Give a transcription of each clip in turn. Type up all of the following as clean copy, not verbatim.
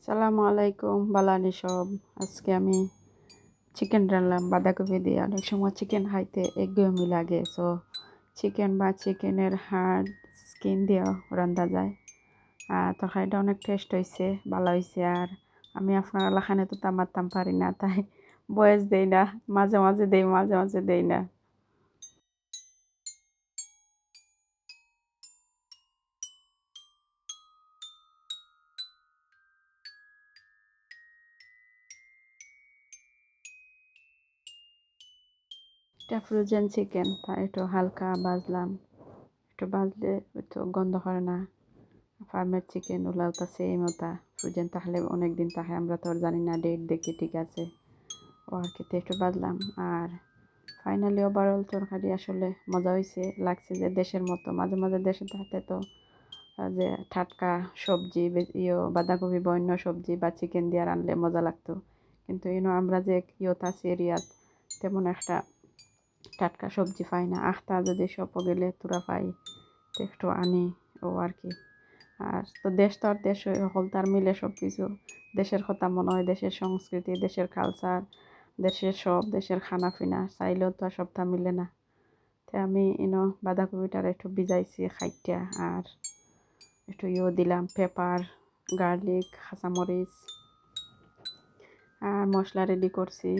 সালামু আলাইকুম বালানি সব। আজকে আমি চিকেন রান্নাম বাঁধাকপি দিয়ে। অনেক সময় চিকেন খাইতে একঘেয়েমি লাগে, সো চিকেন বা চিকেনের হাড় স্কিন দিয়েও রান্ধা যায়। আর তরকারিটা অনেক টেস্ট হয়েছে, ভালো হয়েছে। আর আমি আপনার লাখানে তো মারতাম পারি না, তাই বয়স দেই না, মাঝে মাঝে দেই, মাঝে মাঝে দেই না। এটা ফ্রোজেন চিকেন, তাই একটু হালকা ভাজলাম। একটু ভাজলে একটু গন্ধ করে না। ফার্মের চিকেন ওলাও তো সেম ওটা ফ্রোজেন তাহলে অনেক দিন থাকে, আমরা তো আর জানি না, ডেট দেখি ঠিক আছে। ও আর কি একটু বাদলাম। আর ফাইনালি ওভারঅল তরকারি আসলে মজা হয়েছে, লাগছে যে দেশের মতো। মাঝে মাঝে দেশে থাকতে তো যে টাটকা সবজি বাঁধাকপি বা অন্য সবজি বা চিকেন দিয়ে রানলে মজা লাগতো, কিন্তু আমরা যে ইয়ত আছি এরিয়াত, তেমন একটা টাটকা সবজি পাই না। আখতা যদি সব গেলে তোরা পাই, তো একটু আনি ও আর কি। আর তো দেশ তো আর দেশ হল তার মিলে সব কিছু। দেশের কথা মনে হয়, দেশের সংস্কৃতি, দেশের কালচার, দেশের সব দেশের খানা পিনা চাইলেও তো আর সবটা মিলে না। তো আমি বাঁধাকপিটার একটু ভিজাইছি খাইটা। আর একটু দিলাম পেপার, গার্লিক, কাঁচামরিচ। আর মশলা রেডি করছি,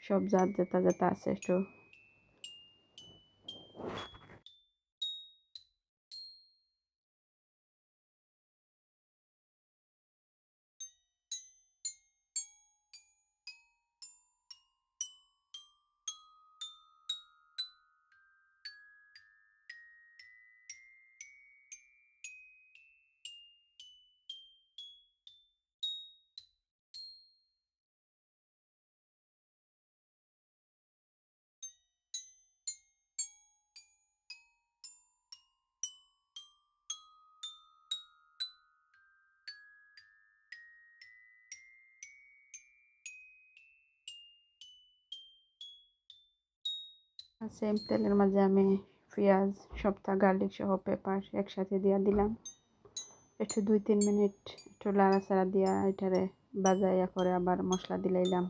সব জাত যেটা যেটা আছে একটু। সেম তেলের মাঝে আমি পেঁয়াজ, সবটা গার্লিক সহ পেপার একসাথে দিয়া দিলাম। একটু 2-3 মিনিট একটু লাড়াচাড়া দিয়া এটারে বাজাইয়া করে আবার মশলা দিলাইলাম।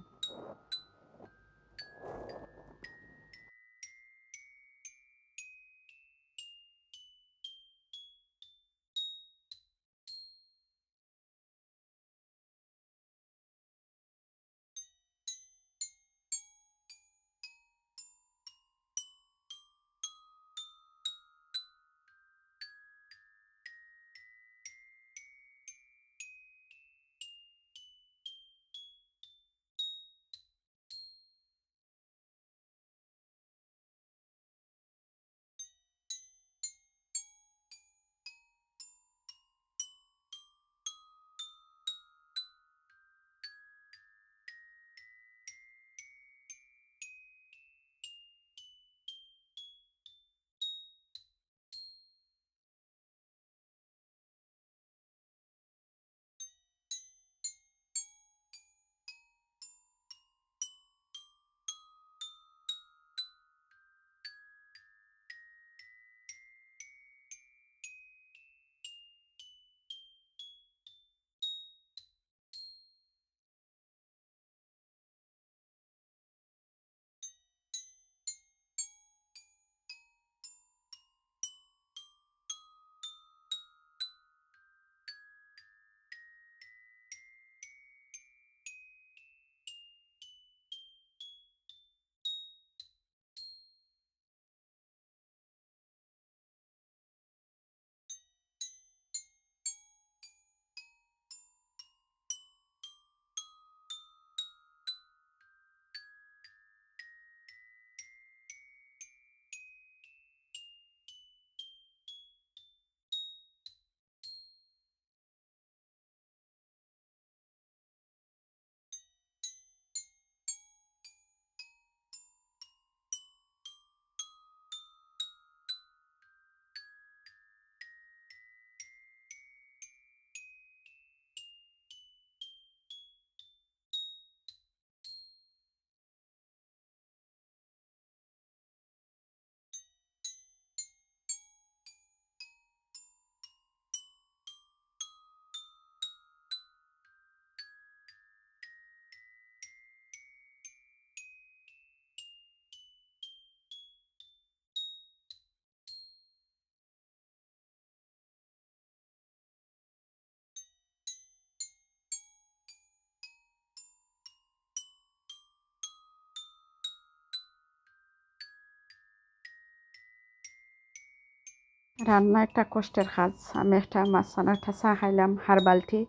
রান্না একটা কষ্টের কাজ। আমি একটা মাঝখানে একটা চা খাইলাম হার্বাল টি।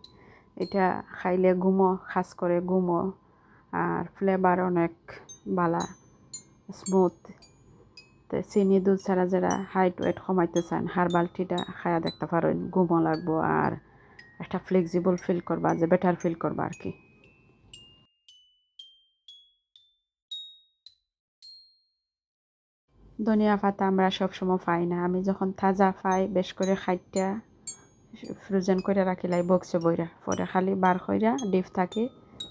এটা খাইলে ঘুমো খাস করে ঘুমো আর ফ্লেভার অনেক বালা স্মুথ। তো চিনি দুধ ছাড়া যারা হাইট ওয়েট কমাইতে চান হার্বাল টিটা খায়া দেখতে পারেন, ঘুমো লাগবো আর একটা ফ্লেক্সিবল ফিল করবা, যে বেটার ফিল করবা আর কি। ধনিয়া পাতা আমরা সবসময় পাই না, আমি যখন তাজা পাই বেশ করে খাইটা ফ্রোজেন করে রাখিলাই বক্সে বইরা, পরে খালি বার কইরা ডিপ থাকে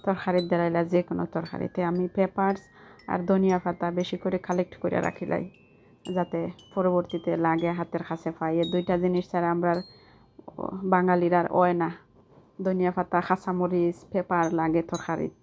তরকারির দেলাইলা, যে কোনো তরকারিতে আমি পেপারস আর ধনিয়া পাতা বেশি করে কালেক্ট করে রাখিলাই, যাতে পরবর্তীতে লাগে হাতের কাছে পাই। এই দুইটা জিনিস ছাড়া আমরা বাঙালির আর হয় না। ধনিয়া পাতা, কাঁচামরিচ, পেপার লাগে তরকারিত।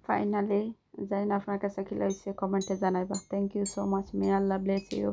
ফাইনালি জানি না আপনার কাছে কি লাগছে, কমেন্টে জানাইবা। Thank you so much, may Allah bless you.